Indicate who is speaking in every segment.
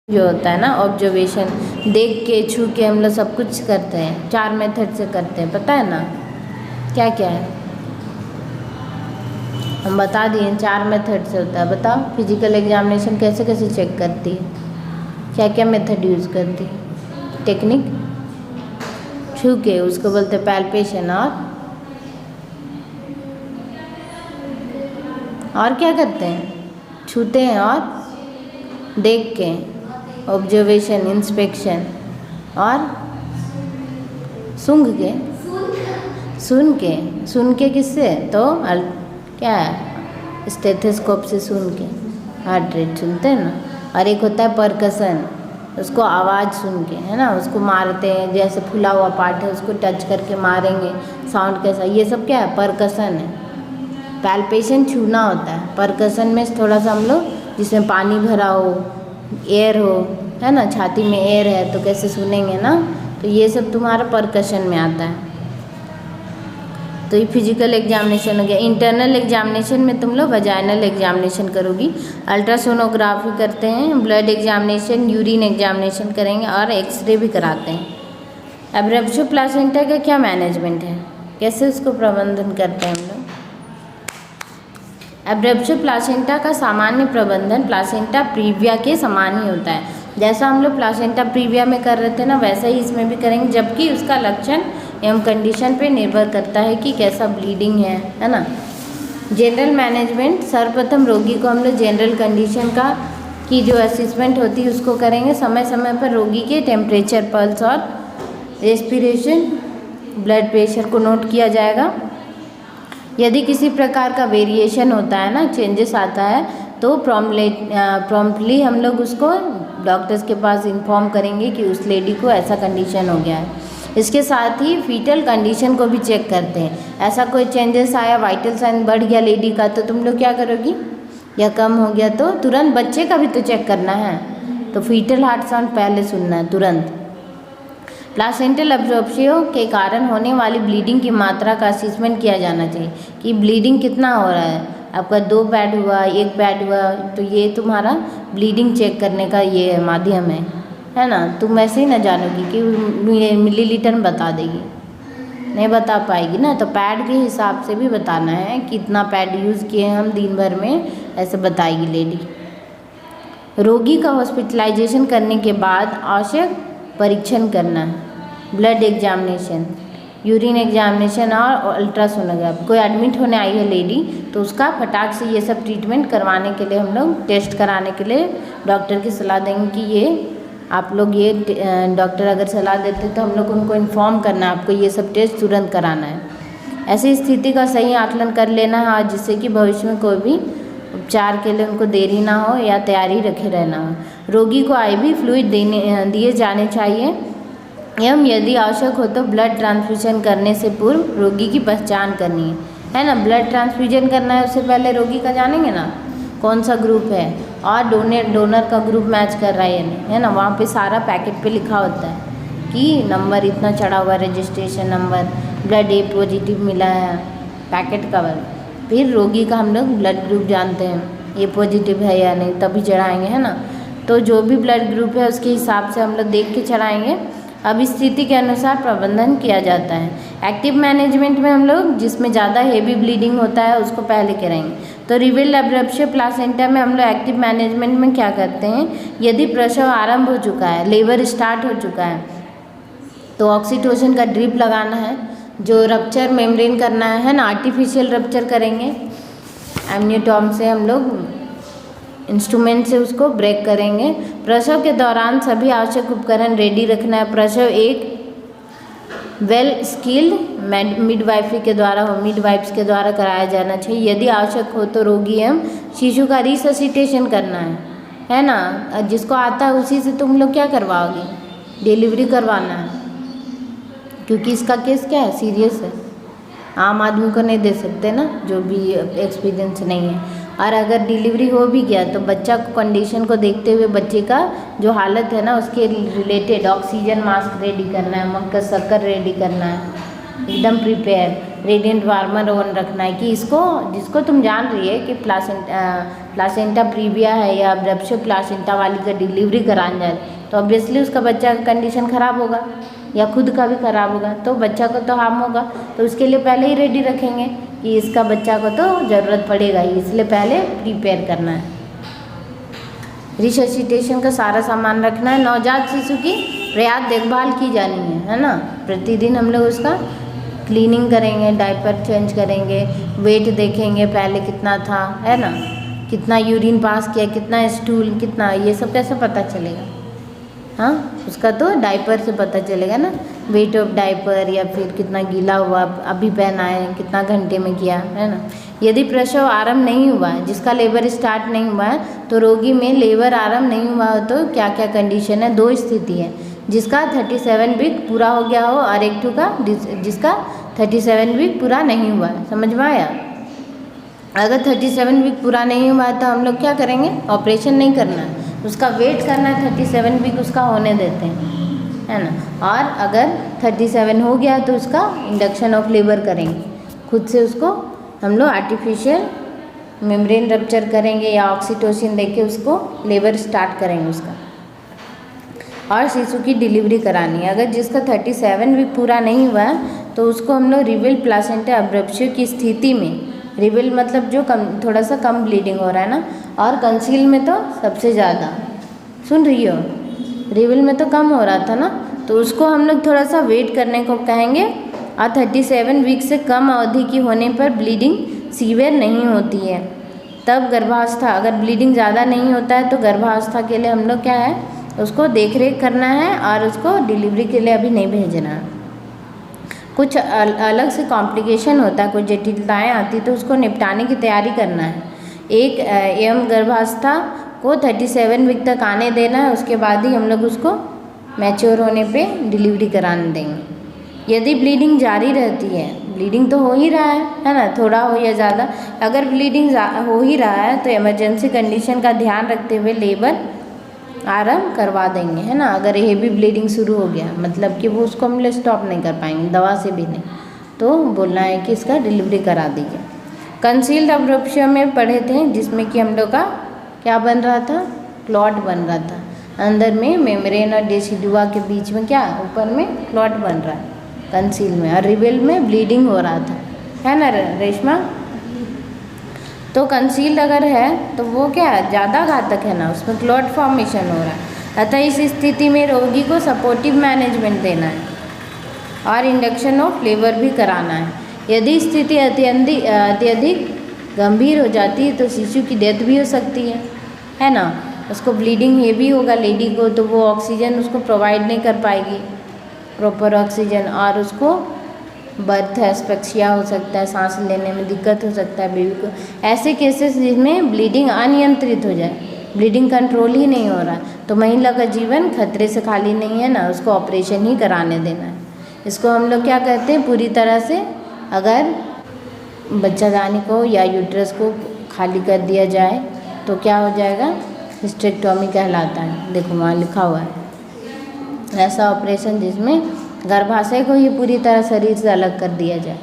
Speaker 1: जो होता है ना ऑब्जर्वेशन, देख के छू के हम लोग सब कुछ करते हैं, 4 मेथड से करते हैं, पता है ना क्या क्या है? हम बता दिए 4 मेथड से होता है। बताओ फिजिकल एग्जामिनेशन कैसे कैसे चेक करती है, क्या क्या मेथड यूज़ करती है? टेक्निक छू के, उसको बोलते हैं पैल्पेशन। और क्या करते हैं? छूते हैं और देख के, ऑब्जर्वेशन, इंस्पेक्शन, और सुन के किससे? तो क्या है, स्टेथोस्कोप से सुन के हार्ट रेट सुनते हैं ना। और एक होता है परकसन, उसको आवाज़ सुन के, है ना, उसको मारते हैं, जैसे फुला हुआ पार्ट है उसको टच करके मारेंगे, साउंड कैसा, ये सब क्या है? परकसन है। पैल्पेशन छूना होता है, परकसन में थोड़ा सा हम लोग जिसमें पानी भरा हो, एयर हो, है ना, छाती में एयर है तो कैसे सुनेंगे ना, तो ये सब तुम्हारा परकशन में आता है। तो ये फिजिकल एग्जामिनेशन हो गया। इंटरनल एग्जामिनेशन में तुम लोग वजाइनल एग्जामिनेशन करोगी, अल्ट्रासोनोग्राफी करते हैं, ब्लड एग्जामिनेशन, यूरिन एग्जामिनेशन करेंगे और एक्सरे भी कराते हैं। एब्रेप्शो प्लासेंटा का क्या मैनेजमेंट है, कैसे उसको प्रबंधन करते हैं हम लोग? एब्रेप्शो प्लासेंटा का सामान्य प्रबंधन प्लासेंटा प्रीविया के समान ही होता है। जैसा हम लोग प्लासेंटा प्रीविया में कर रहे थे ना, वैसा ही इसमें भी करेंगे, जबकि उसका लक्षण एवं कंडीशन पे निर्भर करता है कि कैसा ब्लीडिंग है ना। जनरल मैनेजमेंट, सर्वप्रथम रोगी को हम लोग जनरल कंडीशन का की जो असेसमेंट होती है उसको करेंगे। समय समय पर रोगी के टेम्परेचर, पल्स और रेस्पिरेशन, ब्लड प्रेशर को नोट किया जाएगा। यदि किसी प्रकार का वेरिएशन होता है ना, चेंजेस आता है, तो प्रॉम्प्टली हम लोग उसको डॉक्टर्स के पास इन्फॉर्म करेंगे कि उस लेडी को ऐसा कंडीशन हो गया है। इसके साथ ही फीटल कंडीशन को भी चेक करते हैं। ऐसा कोई चेंजेस आया, वाइटल साइन बढ़ गया लेडी का, तो तुम लोग क्या करोगी, या कम हो गया तो तुरंत बच्चे का भी तो चेक करना है, तो फीटल हार्ट साउंड पहले सुनना है तुरंत। प्लासेंटल एब्जॉर्प्शन के कारण होने वाली ब्लीडिंग की मात्रा का असेसमेंट किया जाना चाहिए कि ब्लीडिंग कितना हो रहा है। आपका 2 पैड हुआ, 1 पैड हुआ, तो ये तुम्हारा ब्लीडिंग चेक करने का ये माध्यम है ना। तुम ऐसे ही ना जानोगी कि मिलीलीटर में बता देगी, नहीं बता पाएगी ना, तो पैड के हिसाब से भी बताना है, कितना पैड यूज़ किए हम दिन भर में, ऐसे बताएगी लेडी। रोगी का हॉस्पिटलाइजेशन करने के बाद आवश्यक परीक्षण करना है, ब्लड एग्जामिनेशन, यूरिन एग्जामिनेशन और अल्ट्रासोनोग्राफी। कोई एडमिट होने आई है लेडी तो उसका फटाक से ये सब ट्रीटमेंट करवाने के लिए हम लोग टेस्ट कराने के लिए डॉक्टर की सलाह देंगे कि ये आप लोग ये डॉक्टर अगर सलाह देते तो हम लोग उनको इन्फॉर्म करना है, आपको ये सब टेस्ट तुरंत कराना है। ऐसी स्थिति का सही आकलन कर लेना है, जिससे कि भविष्य में कोई भी उपचार के लिए उनको देरी ना हो या तैयारी रखे रहना हो। रोगी को IV फ्लूइड दिए जाने चाहिए एवं यदि आवश्यक हो तो ब्लड ट्रांसफ्यूजन करने से पूर्व रोगी की पहचान करनी है ना। ब्लड ट्रांसफ्यूजन करना है उससे पहले रोगी का जानेंगे ना कौन सा ग्रुप है और डोनर का ग्रुप मैच कर रहा है या नहीं, है ना। वहाँ पे सारा पैकेट पे लिखा होता है कि नंबर इतना चढ़ा हुआ, registration number, blood A positive मिला है, पैकेट कवर। फिर रोगी का हम लोग ब्लड ग्रुप जानते हैं, A पॉजिटिव है या नहीं, तभी चढ़ाएंगे, है ना। तो जो भी ब्लड ग्रुप है उसके हिसाब से हम लोग देख के चढ़ाएंगे। अब स्थिति के अनुसार प्रबंधन किया जाता है। एक्टिव मैनेजमेंट में हम लोग जिसमें ज़्यादा हेवी ब्लीडिंग होता है उसको पहले कराएंगे। तो रिवील्ड एब्रेप्शो प्लासेंटा में हम लोग एक्टिव मैनेजमेंट में क्या करते हैं, यदि प्रसव आरंभ हो चुका है, लेबर स्टार्ट हो चुका है, तो ऑक्सीटोसिन का ड्रिप लगाना है। जो रप्चर मेम्ब्रेन करना है ना, आर्टिफिशियल रप्चर करेंगे, एमनियोटॉम से हम लोग इंस्ट्रूमेंट से उसको ब्रेक करेंगे। प्रसव के दौरान सभी आवश्यक उपकरण रेडी रखना है। प्रसव एक वेल स्किल्ड मिडवाइफरी के द्वारा मिडवाइफ्स के द्वारा कराया जाना चाहिए। यदि आवश्यक हो तो रोगी एवं शिशु का रिससिटेशन करना है ना। जिसको आता है उसी से तुम लोग क्या करवाओगे, डिलीवरी करवाना है, क्योंकि इसका केस क्या है, सीरियस है, आम आदमी को नहीं दे सकते ना, जो भी एक्सपीरियंस नहीं है। और अगर डिलीवरी हो भी गया तो बच्चा को कंडीशन को देखते हुए बच्चे का जो हालत है ना उसके रिलेटेड ऑक्सीजन मास्क रेडी करना है, मक्का शक्कर रेडी करना एकदम प्रिपेयर, रेडिएंट वार्मर ऑन रखना है कि इसको, जिसको तुम जान रही है कि प्लासेंटा प्रीविया है या अब्रप्शो प्लासेंटा वाली का डिलीवरी कराने जा रही है, तो ऑब्वियसली उसका बच्चा का कंडीशन ख़राब होगा या खुद का भी ख़राब होगा, तो बच्चा को तो हार्म होगा। तो उसके लिए पहले ही रेडी रखेंगे कि इसका बच्चा को तो ज़रूरत पड़ेगा ही, इसलिए पहले प्रिपेयर करना है। रिससिटेशन का सारा सामान रखना है। नवजात शिशु की पर्याप्त देखभाल की जानी है ना। प्रतिदिन हम लोग उसका क्लीनिंग करेंगे, डायपर चेंज करेंगे, वेट देखेंगे पहले कितना था, है ना, कितना यूरिन पास किया, कितना स्टूल, कितना, ये सब कैसे पता चलेगा? हाँ, उसका तो डायपर से पता चलेगा ना, वेट ऑफ डायपर, या फिर कितना गीला हुआ, अभी पहना है, कितना घंटे में किया, है ना। यदि प्रसव आरंभ नहीं हुआ है, जिसका लेबर स्टार्ट नहीं हुआ है, तो रोगी में लेबर आरंभ नहीं हुआ हो तो क्या क्या कंडीशन है? 2 स्थिति है, जिसका 37 वीक पूरा हो गया हो और एक का जिसका 37 वीक पूरा नहीं हुआ है। समझ में आया? अगर 37 वीक पूरा नहीं हुआ है तो हम लोग क्या करेंगे? ऑपरेशन नहीं करना है, उसका वेट करना है, 37 वीक उसका होने देते हैं, है ना। और अगर 37 हो गया तो उसका इंडक्शन ऑफ लेबर करेंगे, खुद से उसको हम लोग आर्टिफिशियल मेम्ब्रेन रप्चर करेंगे या ऑक्सीटोसिन देके उसको लेबर स्टार्ट करेंगे उसका। और शिशु की डिलीवरी करानी है। अगर जिसका 37 वीक पूरा नहीं हुआ है तो उसको हम लोग रिवेल प्लासेंटा अब्रप्शियो की स्थिति में, रिवेल मतलब जो थोड़ा सा कम ब्लीडिंग हो रहा है ना, और कंसील में तो सबसे ज़्यादा, सुन रही हो, रिवेल में तो कम हो रहा था ना, तो उसको हम लोग थोड़ा सा वेट करने को कहेंगे। और 37 वीक से कम अवधि की होने पर ब्लीडिंग सीवियर नहीं होती है, तब गर्भावस्था, अगर ब्लीडिंग ज़्यादा नहीं होता है तो गर्भावस्था के लिए हम लोग क्या है, उसको देख रेख करना है और उसको डिलीवरी के लिए अभी नहीं भेजना है। कुछ अलग से कॉम्प्लिकेशन होता है, कुछ जटिलताएँ आती तो उसको निपटाने की तैयारी करना है। एक एवं गर्भावस्था को 37 वीक तक आने देना है, उसके बाद ही हम लोग उसको मैच्योर होने पे डिलीवरी कराने देंगे। यदि ब्लीडिंग जारी रहती है, ब्लीडिंग तो हो ही रहा है ना, थोड़ा हो या ज़्यादा, अगर ब्लीडिंग हो ही रहा है तो इमरजेंसी कंडीशन का ध्यान रखते हुए लेबर आरंभ करवा देंगे, है ना। अगर हेवी ब्लीडिंग शुरू हो गया मतलब कि वो उसको हम लोग स्टॉप नहीं कर पाएंगे, दवा से भी नहीं, तो बोलना है कि इसका डिलीवरी करा दीजिए। कंसील्ड अब्रप्शियो में पढ़े थे, जिसमें कि हम लोग का क्या बन रहा था? क्लॉट बन रहा था, अंदर में मेम्ब्रेन और डेसिडुआ के बीच में क्या, ऊपर में क्लॉट बन रहा है कंसील में, और रिवेल में ब्लीडिंग हो रहा था, है ना रेशमा। तो कंसील्ड अगर है तो वो क्या ज़्यादा घातक है ना, उसमें क्लॉट फॉर्मेशन हो रहा है। अतः इस स्थिति में रोगी को सपोर्टिव मैनेजमेंट देना है और इंडक्शन ऑफ लेबर भी कराना है। यदि स्थिति अत्यधिक गंभीर हो जाती है तो शिशु की डेथ भी हो सकती है ना। उसको ब्लीडिंग हेवी होगा लेडी को, तो वो ऑक्सीजन उसको प्रोवाइड नहीं कर पाएगी, प्रॉपर ऑक्सीजन, और उसको बर्थ एस्पेक्सिया हो सकता है, सांस लेने में दिक्कत हो सकता है बेबी को। ऐसे केसेस जिसमें ब्लीडिंग अनियंत्रित हो जाए, ब्लीडिंग कंट्रोल ही नहीं हो रहा, तो महिला का जीवन खतरे से खाली नहीं है ना, उसको ऑपरेशन ही कराने देना है। इसको हम लोग क्या कहते हैं, पूरी तरह से अगर बच्चादानी को या यूट्रस को खाली कर दिया जाए तो क्या हो जाएगा, हिस्टेक्टोमी कहलाता है। देखो वहाँ लिखा हुआ है, ऐसा ऑपरेशन जिसमें गर्भाशय को ही पूरी तरह शरीर से अलग कर दिया जाए,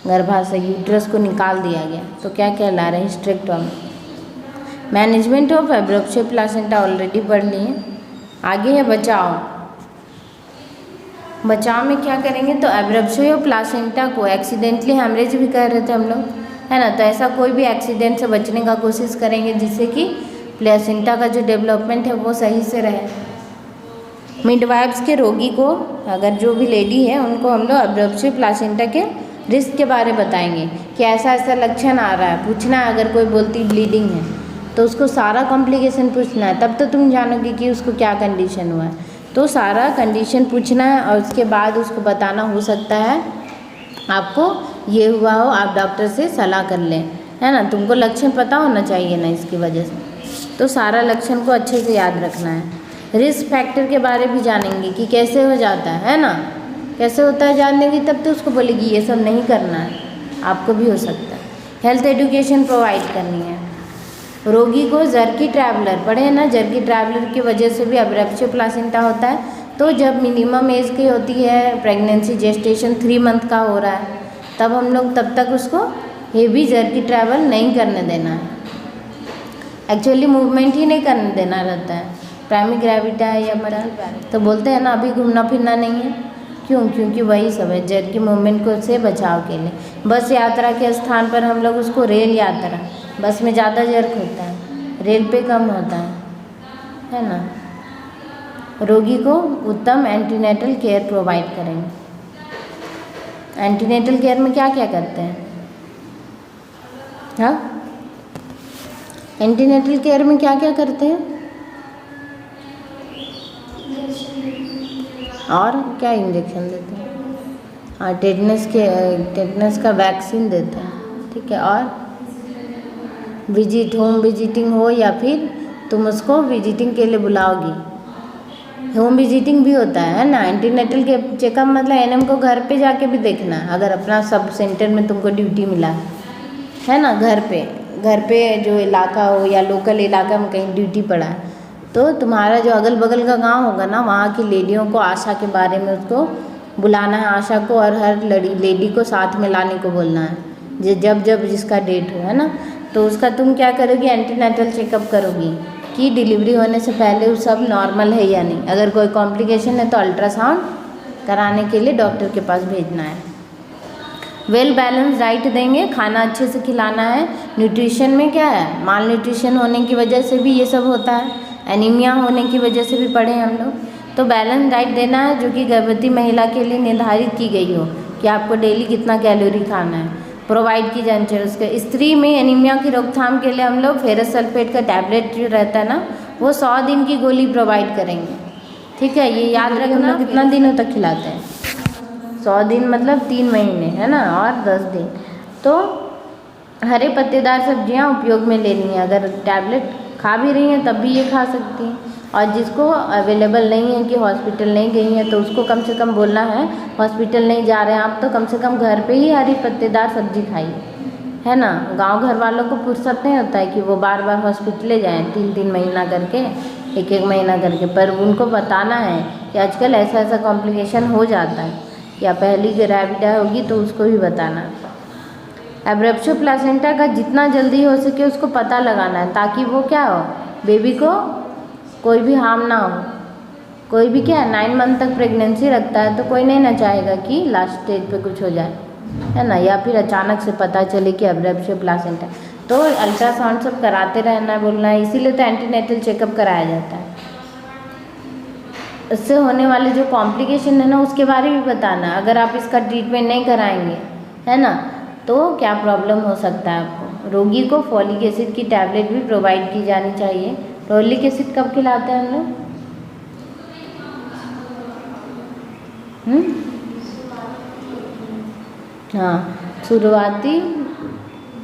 Speaker 1: गर्भाशय यूट्रस को निकाल दिया गया, तो क्या कहला रहा है, hysterectomy. Management of abruptio placenta already पढ़ लिए। आगे है बचाव। बचाव में क्या करेंगे, तो अब्रप्शियो प्लासेंटा को एक्सीडेंटली हेमरेज भी कर रहे थे हम लोग, है ना, तो ऐसा कोई भी एक्सीडेंट से बचने का कोशिश करेंगे जिससे कि प्लासेंटा का जो डेवलपमेंट है वो सही से रहे। मिडवाइफ्स के रोगी को, अगर जो भी लेडी है उनको हम लोग अब्रप्शियो प्लासेंटा के रिस्क के बारे में बताएंगे कि ऐसा ऐसा लक्षण आ रहा है, पूछना है। अगर कोई बोलती ब्लीडिंग है तो उसको सारा कॉम्प्लिकेशन पूछना है, तब तो तुम जानोगे कि उसको क्या कंडीशन हुआ है। तो सारा कंडीशन पूछना है और उसके बाद उसको बताना, हो सकता है आपको ये हुआ हो, आप डॉक्टर से सलाह कर लें, है ना। तुमको लक्षण पता होना चाहिए ना, इसकी वजह से तो सारा लक्षण को अच्छे से याद रखना है। रिस्क फैक्टर के बारे भी जानेंगे कि कैसे हो जाता है ना, कैसे होता है जान लेंगे, तब तो उसको बोलेगी ये सब नहीं करना है, आपको भी हो सकता है। हेल्थ एजुकेशन प्रोवाइड करनी है। रोगी को जर्की ट्रैवलर, पढ़े हैं ना, जर्की ट्रैवलर की वजह से भी अब्रप्शियो प्लासेंटा होता है, तो जब मिनिमम एज की होती है, प्रेगनेंसी जेस्टेशन 3 मंथ का हो रहा है, तब हम लोग तब तक उसको हेवी जर्की ट्रैवल नहीं करने देना है। एक्चुअली मूवमेंट ही नहीं करने देना रहता है, प्राइमरी ग्रेविटा है या बड़ा, तो बोलते हैं ना अभी घूमना फिरना नहीं है। क्यों? क्योंकि वही सब है जर्की मूवमेंट को से बचाव के लिए। बस यात्रा के स्थान पर हम लोग उसको रेल यात्रा, बस में ज़्यादा जर्क होता है, रेल पे कम होता है ना। रोगी को उत्तम एंटीनेटल केयर प्रोवाइड करेंगे। एंटीनेटल केयर में क्या क्या करते हैं? हाँ, एंटीनेटल केयर में क्या क्या करते हैं और क्या इंजेक्शन देते हैं? हाँ, टेटनस का वैक्सीन देते हैं, ठीक है। और होम विजिटिंग हो या फिर तुम उसको विजिटिंग के लिए बुलाओगी, होम विजिटिंग भी होता है ना। एंटीनेटल के चेकअप मतलब एनएम को घर पे जाके भी देखना है। अगर अपना सब सेंटर में तुमको ड्यूटी मिला है ना, घर पे जो इलाका हो या लोकल इलाका में कहीं ड्यूटी पड़ा है, तो तुम्हारा जो अगल बगल का गांव होगा ना, वहाँ की लेडियों को आशा के बारे में उसको बुलाना है, आशा को, और हर लेडी को साथ में लाने को बोलना है जब जब जिसका डेट हो, है ना। तो उसका तुम क्या करोगी? एंटीनेटल चेकअप करोगी कि डिलीवरी होने से पहले वो सब नॉर्मल है या नहीं। अगर कोई कॉम्प्लिकेशन है तो अल्ट्रासाउंड कराने के लिए डॉक्टर के पास भेजना है। वेल बैलेंस डाइट देंगे, खाना अच्छे से खिलाना है। न्यूट्रिशन में क्या है, माल न्यूट्रिशन होने की वजह से भी ये सब होता है, एनीमिया होने की वजह से भी पढ़े हम लोग। तो बैलेंस डाइट देना है जो कि गर्भवती महिला के लिए निर्धारित की गई हो कि आपको डेली कितना कैलोरी खाना है, प्रोवाइड की जानी चाहिए। उसके स्त्री में एनीमिया की रोकथाम के लिए हम लोग फेरस सल्फेट का टैबलेट जो रहता है ना, वो 100 दिन की गोली प्रोवाइड करेंगे, ठीक है। ये याद रखना। कितना दिनों तक खिलाते हैं? 100 दिन मतलब 3 महीने, है ना, और 10 दिन। तो हरे पत्तेदार सब्जियां उपयोग में लेनी है। अगर टैबलेट खा भी रही हैं तब भी ये खा सकती हैं। और जिसको अवेलेबल नहीं है कि हॉस्पिटल नहीं गई हैं, तो उसको कम से कम बोलना है हॉस्पिटल नहीं जा रहे हैं आप, तो कम से कम घर पे ही हरी पत्तेदार सब्जी खाइए, है ना। गांव घर वालों को फुर्सत नहीं होता है कि वो बार बार हॉस्पिटल जाएँ 3-3 महीना करके, 1-1 महीना करके। पर उनको बताना है कि आजकल ऐसा ऐसा कॉम्प्लिकेशन हो जाता है, या पहली ग्रेविडा होगी तो उसको भी बताना। एब्रेप्शो प्लासेंटा का जितना जल्दी हो सके उसको पता लगाना है, ताकि वो क्या हो, बेबी को कोई भी हार्म ना हो। कोई भी क्या है 9 मंथ तक प्रेगनेंसी रखता है, तो कोई नहीं ना चाहेगा कि लास्ट स्टेज पे कुछ हो जाए, है ना, या फिर अचानक से पता चले कि एब्रेप्शो प्लासेंटा। तो अल्ट्रासाउंड सब कराते रहना बोलना है, इसीलिए तो एंटीनेटल चेकअप कराया जाता है। इससे होने वाले जो कॉम्प्लिकेशन है ना, उसके बारे में बताना। अगर आप इसका ट्रीटमेंट नहीं कराएंगे, है ना, तो क्या प्रॉब्लम हो सकता है आपको। रोगी को फॉलिक एसिड की टैबलेट भी प्रोवाइड की जानी चाहिए। फॉलिक एसिड कब खिलाते हैं हम लोग? हाँ,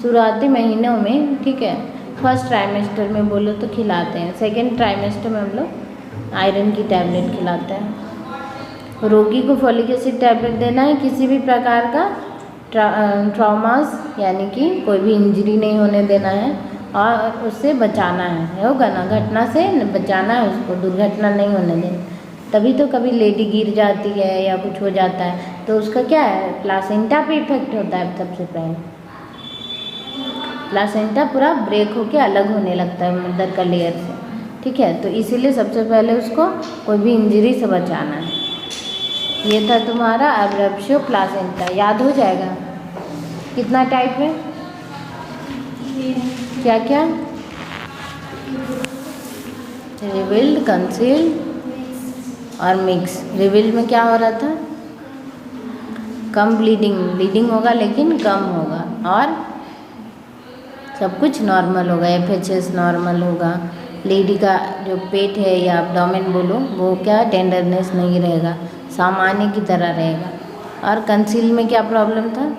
Speaker 1: शुरुआती महीनों में, ठीक है। फर्स्ट ट्राइमेस्टर में बोलो तो खिलाते हैं, सेकेंड ट्राइमेस्टर में हम लोग आयरन की टैबलेट खिलाते हैं। रोगी को फॉलिक एसिड टैबलेट देना है। किसी भी प्रकार का ट्रॉमास यानी कि कोई भी इंजरी नहीं होने देना है, और उससे बचाना है, होगा ना, घटना से बचाना है उसको, दुर्घटना नहीं होने देना। तभी तो कभी लेडी गिर जाती है या कुछ हो जाता है, तो उसका क्या है, प्लासेंटा पे इफेक्ट होता है। सबसे पहले प्लासेंटा पूरा ब्रेक होके अलग होने लगता है मदर का लेयर से, ठीक है। तो इसीलिए सबसे पहले उसको कोई भी इंजरी से बचाना है। ये था तुम्हारा एब्रेप्शो प्लासेंटा, याद हो जाएगा। कितना टाइप है, क्या क्या? रिवील्ड, कंसील्ड और मिक्स। रिवील्ड में क्या हो रहा था, कम ब्लीडिंग होगा लेकिन कम होगा, और सब कुछ नॉर्मल होगा। FHS नॉर्मल होगा। लेडी का जो पेट है या एब्डोमेन बोलो, वो क्या टेंडरनेस नहीं रहेगा, सामान्य की तरह रहेगा। और कंसील में क्या प्रॉब्लम था,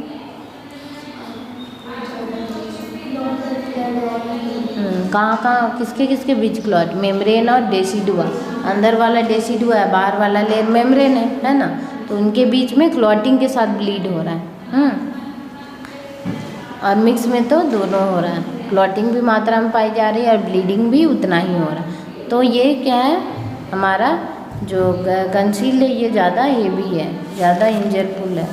Speaker 1: कहाँ किसके किसके बीच क्लॉट, मेम्ब्रेन और डेसिडुआ। अंदर वाला डेसिडुआ है, बाहर वाला लेयर मेम्ब्रेन है ना, तो उनके बीच में क्लॉटिंग के साथ ब्लीड हो रहा है। और मिक्स में तो दोनों हो रहा है, क्लॉटिंग भी मात्रा में पाई जा रही है और ब्लीडिंग भी उतना ही हो रहा है। तो ये क्या है, हमारा जो कंसील्ड है ये ज़्यादा हेवी है, ज़्यादा इंजरफुल है।